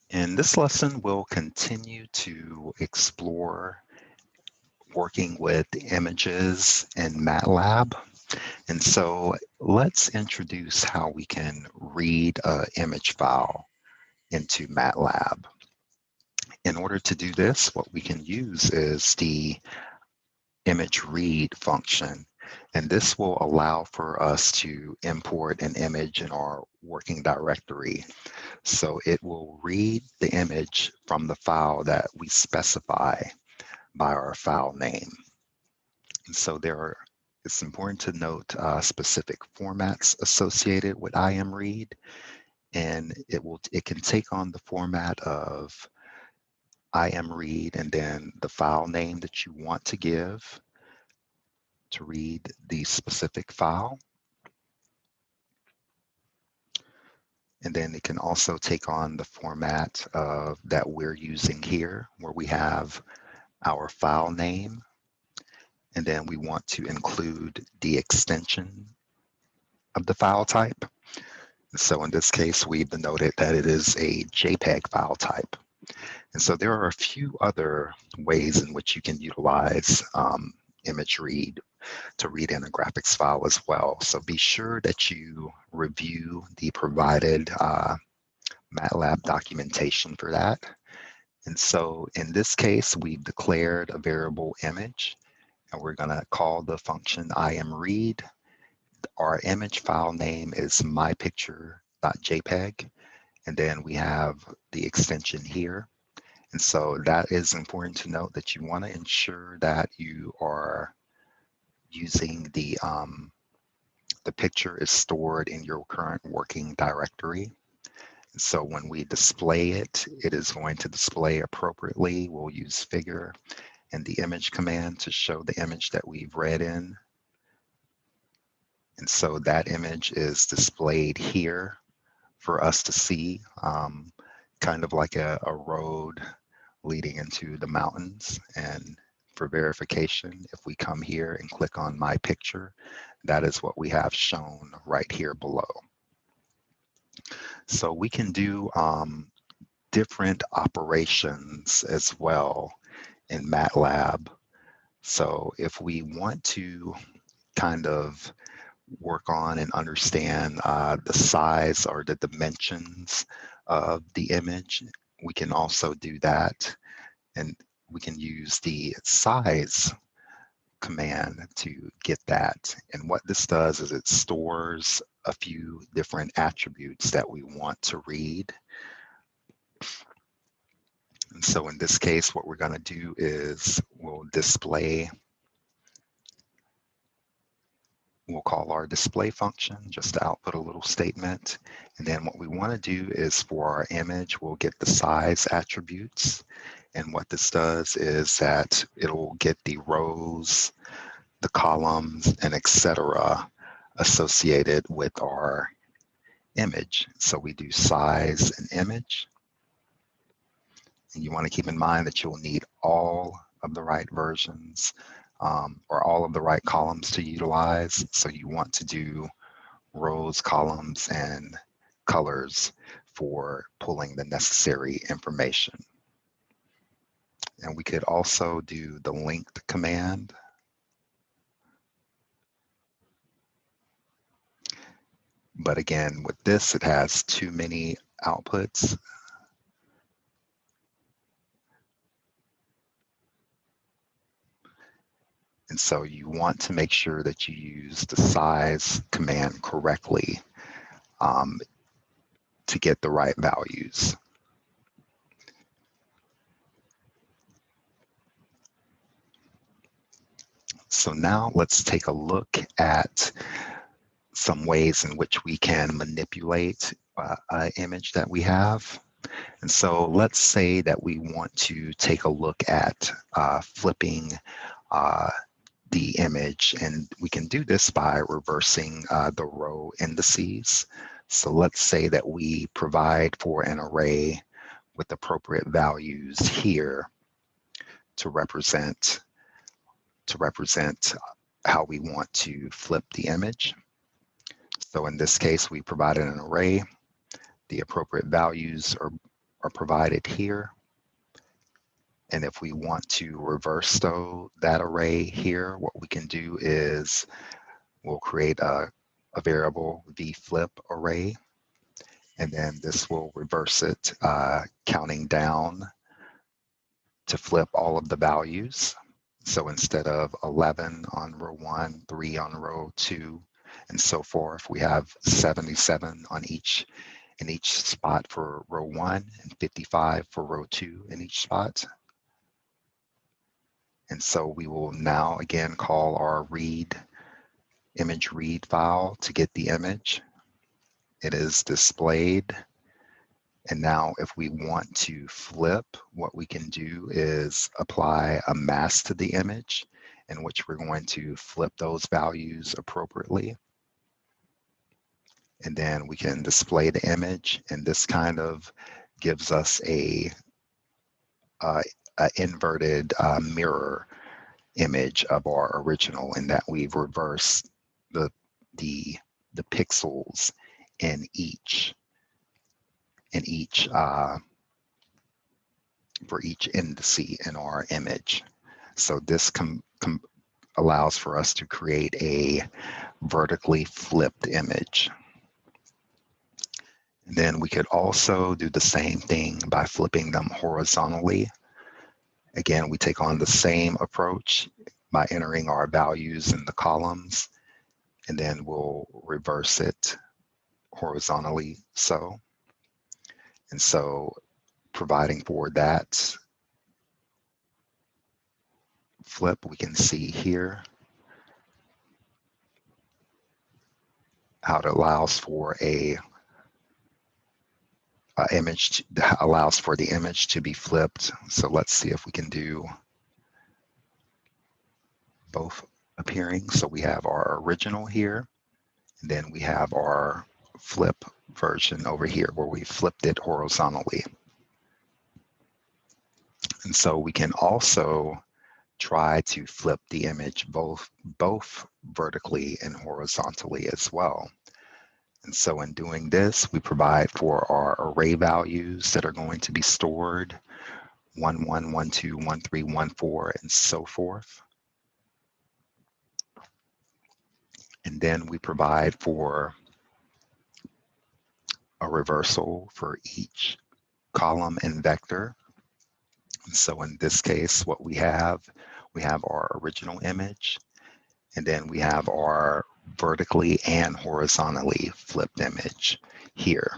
In this lesson, we'll continue to explore working with images in Matlab. And so let's introduce how we can read an image file into Matlab. In order to do this, what we can use is the image read function. And this will allow for us to import an image in our working directory. So it will read the image from the file that we specify by our file name. And so it's important to note specific formats associated with imread, and it can take on the format of imread and then the file name that you want to give to read the specific file. And then it can also take on the format that we're using here, where we have our file name, and then we want to include the extension of the file type. So in this case, we've denoted that it is a JPEG file type. And so there are a few other ways in which you can utilize image read to read in a graphics file as well. So be sure that you review the provided Matlab documentation for that. And so in this case, we've declared a variable image, and we're going to call the function imread. Our image file name is mypicture.jpg, and then we have the extension here. And so that is important to note, that you want to ensure that you are using the picture is stored in your current working directory. And so when we display it, it is going to display appropriately. We'll use figure and the image command to show the image that we've read in. And so that image is displayed here for us to see, kind of like a road leading into the mountains. And for verification, if we come here and click on my picture, that is what we have shown right here below. So we can do different operations as well in Matlab. So if we want to kind of work on and understand the size or the dimensions of the image, we can also do that. And we can use the size command to get that. And what this does is it stores a few different attributes that we want to read. And so in this case, what we're going to do is we'll call our display function just to output a little statement. And then what we want to do is for our image, we'll get the size attributes. And what this does is that it'll get the rows, the columns, and etc. associated with our image. So we do size and image. And you want to keep in mind that you'll need all of the right versions or all of the right columns to utilize. So you want to do rows, columns, and colors for pulling the necessary information. And we could also do the linked command. But again, with this, it has too many outputs. And so you want to make sure that you use the size command correctly to get the right values. So now let's take a look at some ways in which we can manipulate an image that we have. And so let's say that we want to take a look at flipping the image, and we can do this by reversing the row indices. So let's say that we provide for an array with appropriate values here to represent how we want to flip the image. So in this case, we provided an array. The appropriate values are are provided here. And if we want to reverse that array here, what we can do is we'll create a variable vflip array, and then this will reverse it, counting down to flip all of the values. So instead of 11 on row 1, 3 on row 2, and so forth, we have 77 on in each spot for row 1 and 55 for row 2 in each spot. And so we will now again call our image read file to get the image. It is displayed. And now if we want to flip, what we can do is apply a mask to the image in which we're going to flip those values appropriately. And then we can display the image, and this kind of gives us a inverted mirror image of our original, in that we've reversed the pixels in each for each indice in our image. So this allows for us to create a vertically flipped image. And then we could also do the same thing by flipping them horizontally. Again, we take on the same approach by entering our values in the columns, and then we'll reverse it horizontally so. And so providing for that flip, we can see here how it allows for allows for the image to be flipped. So let's see if we can do both appearing. So we have our original here, and then we have our flip version over here where we flipped it horizontally. And so we can also try to flip the image both vertically and horizontally as well. And so in doing this, we provide for our array values that are going to be stored, 1, 1, 1, 2, 1, 3, 1, 4, and so forth. And then we provide for a reversal for each column and vector. And so in this case, what we have our original image, and then we have our vertically and horizontally flipped image here.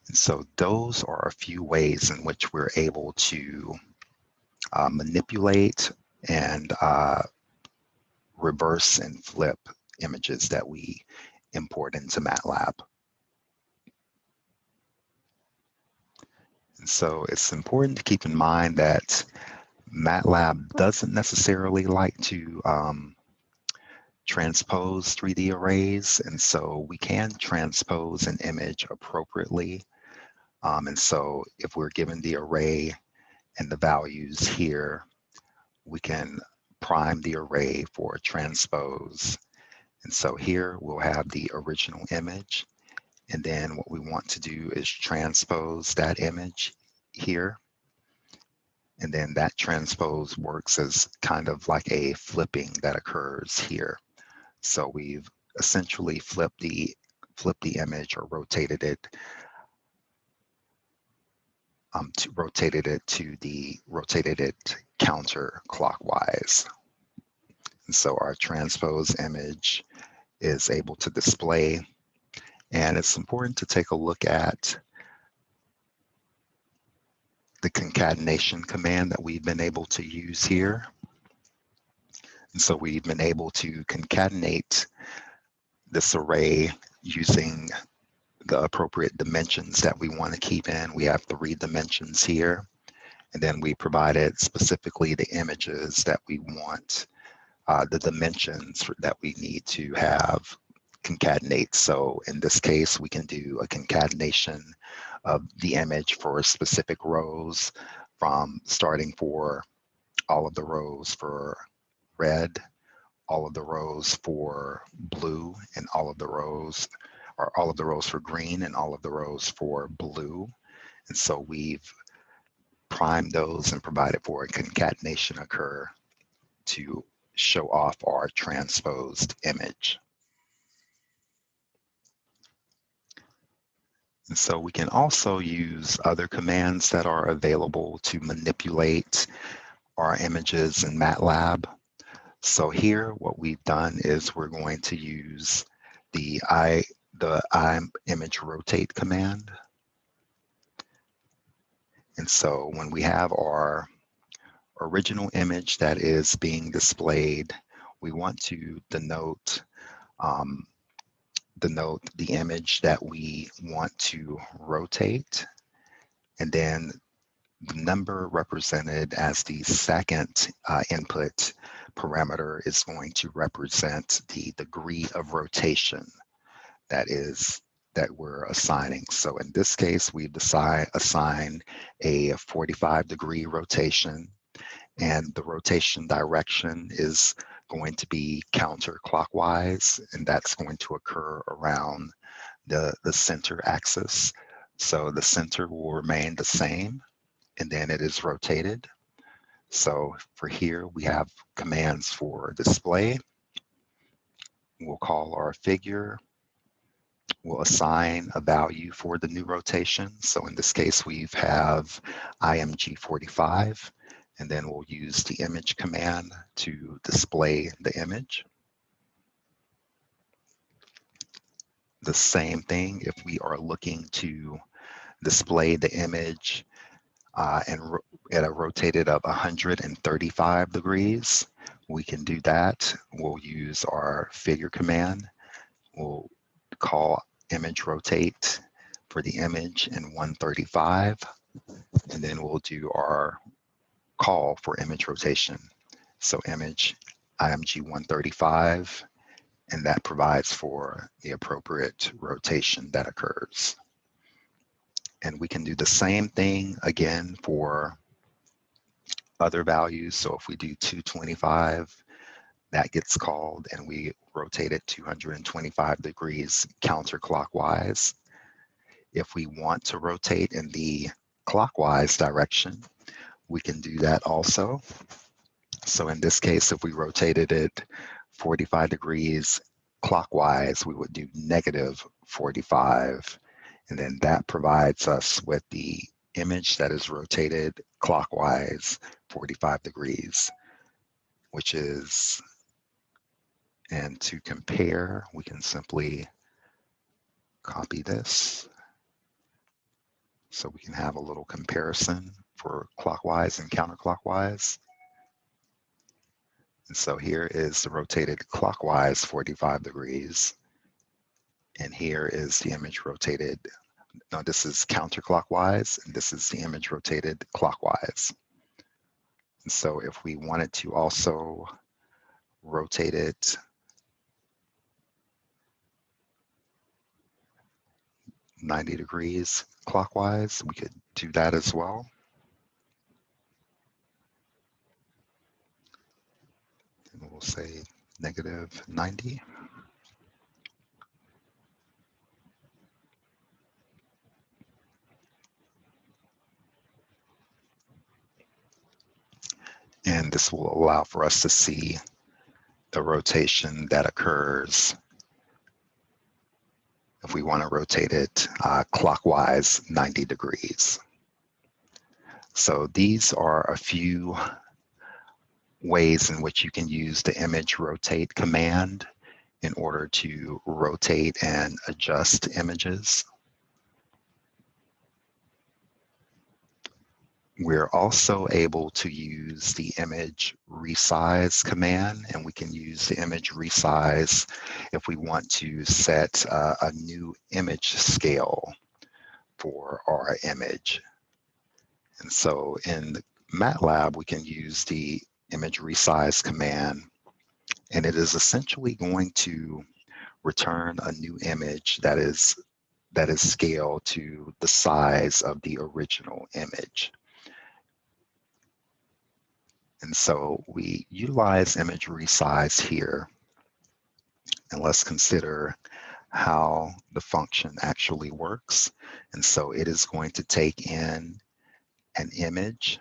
And so those are a few ways in which we're able to manipulate and reverse and flip images that we import into Matlab. And so it's important to keep in mind that Matlab doesn't necessarily like to transpose 3D arrays, and so we can transpose an image appropriately. And so if we're given the array and the values here, we can prime the array for a transpose. And so here we'll have the original image, and then what we want to do is transpose that image here. And then that transpose works as kind of like a flipping that occurs here. So we've essentially flipped the image, or rotated it counterclockwise. And so our transpose image is able to display. And it's important to take a look at the concatenation command that we've been able to use here. And so we've been able to concatenate this array using the appropriate dimensions that we want to keep in. We have 3 dimensions here, and then we provided specifically the images that we want, the dimensions that we need to have concatenate. So in this case, we can do a concatenation of the image for specific rows, from starting for all of the rows for red, all of the rows for blue, and all of the rows or all of the rows for green and all of the rows for blue. And so we've primed those and provided for a concatenation occur to show off our transposed image. And so we can also use other commands that are available to manipulate our images in Matlab. So here, what we've done is we're going to use the imrotate command. And so when we have our original image that is being displayed, we want to denote the image that we want to rotate, and then the number represented as the second input parameter is going to represent the degree of rotation that we're assigning. So in this case, we've assigned a 45-degree rotation, and the rotation direction is going to be counterclockwise, and that's going to occur around the center axis. So the center will remain the same, and then it is rotated. So for here, we have commands for display. We'll call our figure. We'll assign a value for the new rotation. So in this case, we have img45, and then we'll use the image command to display the image. The same thing if we are looking to display the image at a rotated of 135 degrees, we can do that. We'll use our figure command. We'll call image rotate for the image in 135, and then we'll do our call for image rotation. So image img 135, and that provides for the appropriate rotation that occurs. And we can do the same thing again for other values. So if we do 225, that gets called and we rotate it 225 degrees counterclockwise. If we want to rotate in the clockwise direction, we can do that also. So in this case, if we rotated it 45 degrees clockwise, we would do -45. And then that provides us with the image that is rotated clockwise 45 degrees, which is, and to compare, we can simply copy this. So we can have a little comparison for clockwise and counterclockwise. And so here is the rotated clockwise 45 degrees. And here is the image rotated. No, this is counterclockwise, and this is the image rotated clockwise. And so if we wanted to also rotate it 90 degrees clockwise, we could do that as well. And we'll say -90. And this will allow for us to see the rotation that occurs if we want to rotate it clockwise 90 degrees. So these are a few ways in which you can use the image rotate command in order to rotate and adjust images. We're also able to use the image resize command, and we can use the image resize if we want to set a new image scale for our image. And so in Matlab, we can use the image resize command, and it is essentially going to return a new image that is scaled to the size of the original image. And so we utilize image resize here, and let's consider how the function actually works. And so it is going to take in an image,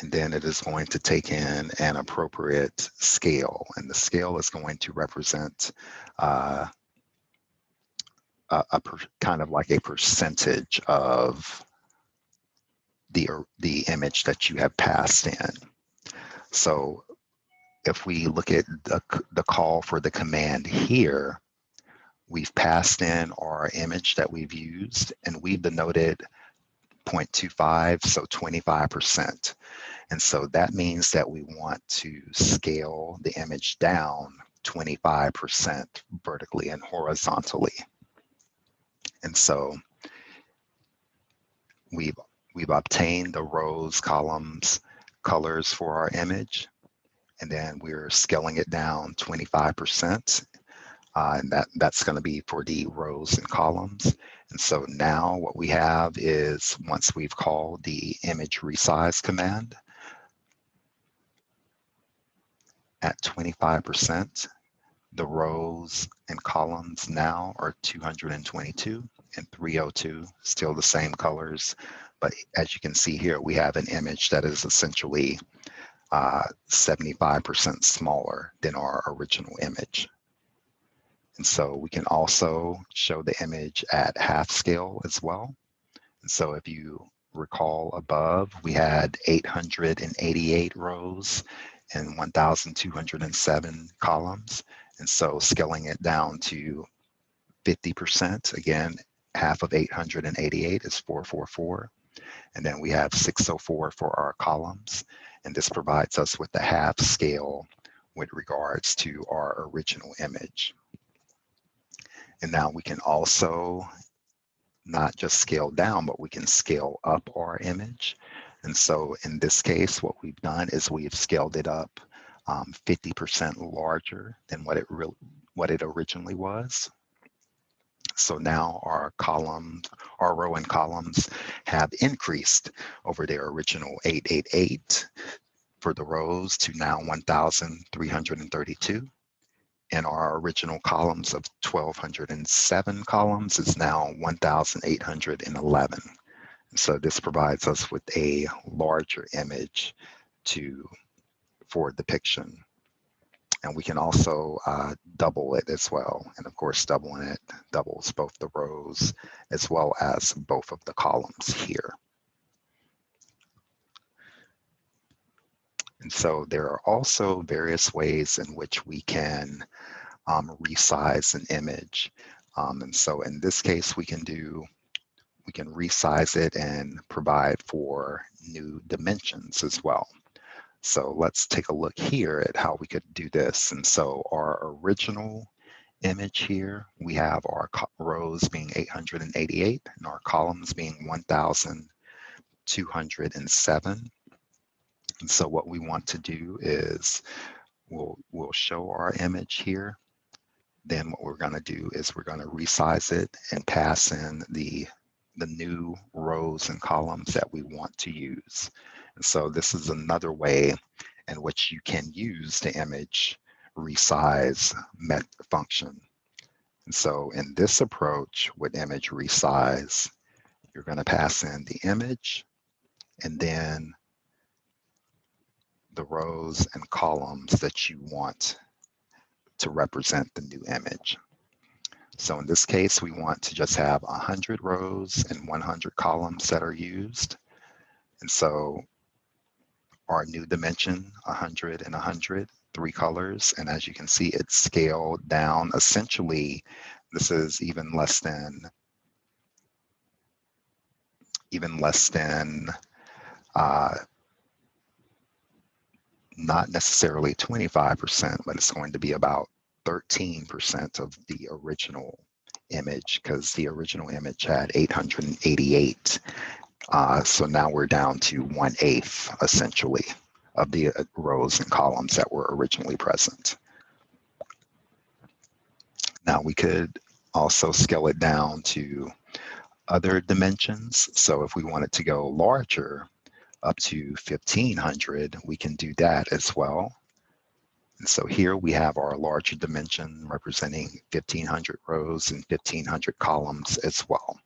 and then it is going to take in an appropriate scale. And the scale is going to represent kind of like a percentage of the image that you have passed in. So if we look at the call for the command here, we've passed in our image that we've used, and we've denoted 0.25, so 25%. And so that means that we want to scale the image down 25% vertically and horizontally. And so we've obtained the rows, columns, colors for our image, and then we're scaling it down 25%. And that's going to be for the rows and columns. And so now what we have is, once we've called the image resize command at 25%, the rows and columns now are 222 and 302, still the same colors. But as you can see here, we have an image that is essentially 75% smaller than our original image. And so we can also show the image at half scale as well. And so if you recall above, we had 888 rows and 1,207 columns. And so scaling it down to 50%, again, half of 888 is 444. And then we have 604 for our columns. And this provides us with the half scale with regards to our original image. And now we can also not just scale down, but we can scale up our image. And so in this case, what we've done is we've scaled it up 50% larger than what it originally was. So now our row and columns have increased over their original 888 for the rows to now 1,332. And our original columns of 1,207 columns is now 1,811. So this provides us with a larger image for depiction. And we can also double it as well. And of course, doubling it doubles both the rows as well as both of the columns here. And so there are also various ways in which we can resize an image. And so in this case, we can resize it and provide for new dimensions as well. So let's take a look here at how we could do this. And so our original image here, we have our rows being 888 and our columns being 1,207. And so what we want to do is we'll show our image here. Then what we're going to do is we're going to resize it and pass in the new rows and columns that we want to use. And so this is another way in which you can use the image resize function. And so in this approach with image resize, you're going to pass in the image and then the rows and columns that you want to represent the new image. So in this case, we want to just have 100 rows and 100 columns that are used. And so our new dimension, 100 and 100, 3 colors. And as you can see, it's scaled down. Essentially, this is even less than not necessarily 25%, but it's going to be about 13% of the original image, because the original image had 888. So now we're down to 1/8, essentially, of the rows and columns that were originally present. Now we could also scale it down to other dimensions. So if we wanted to go larger, up to 1,500, we can do that as well. And so here we have our larger dimension representing 1500 rows and 1500 columns as well.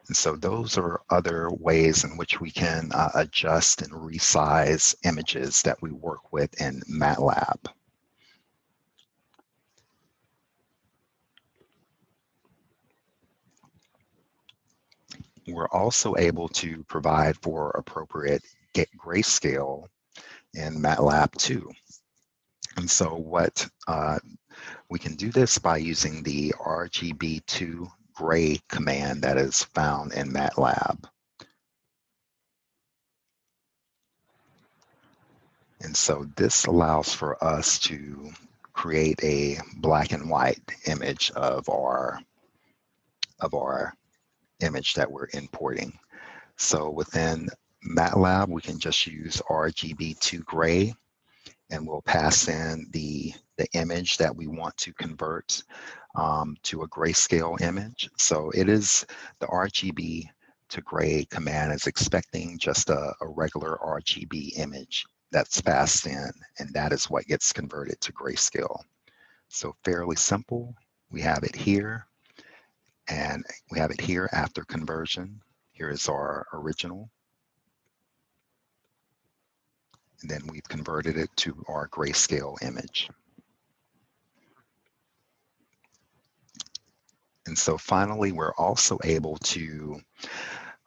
And so those are other ways in which we can adjust and resize images that we work with in Matlab. We're also able to provide for appropriate grayscale in Matlab too. And so what we can do this by using the Rgb2 Gray command that is found in Matlab. And so this allows for us to create a black and white image of our image that we're importing. So within Matlab, we can just use Rgb2 Gray, and we'll pass in the image that we want to convert to a grayscale image. So it is the Rgb to Gray command is expecting just a regular RGB image that's passed in, and that is what gets converted to grayscale. So fairly simple. We have it here, and we have it here after conversion. Here is our original. And then we've converted it to our grayscale image. And so finally, we're also able to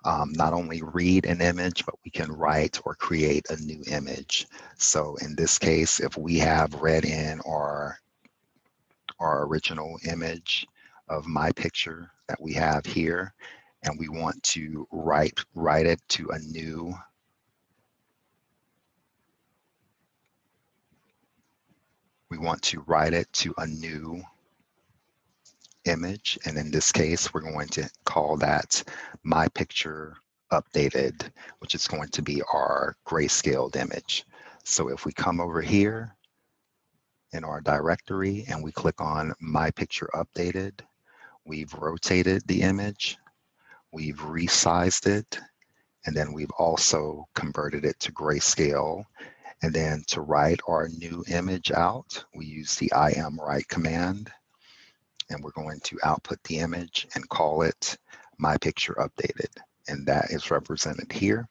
not only read an image, but we can write or create a new image. So in this case, if we have read in our original image of my picture that we have here, and we want to write it to a new image, and in this case we're going to call that my picture updated, which is going to be our grayscaled image. So if we come over here in our directory and we click on my picture updated, we've rotated the image, we've resized it, and then we've also converted it to grayscale. And then to write our new image out, we use the imwrite command, and we're going to output the image and call it my picture updated. And that is represented here.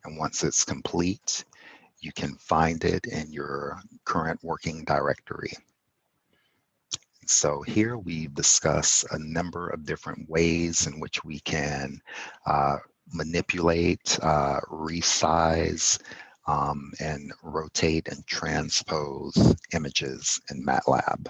And once it's complete, you can find it in your current working directory. So here we discuss a number of different ways in which we can manipulate, resize, and rotate and transpose images in Matlab.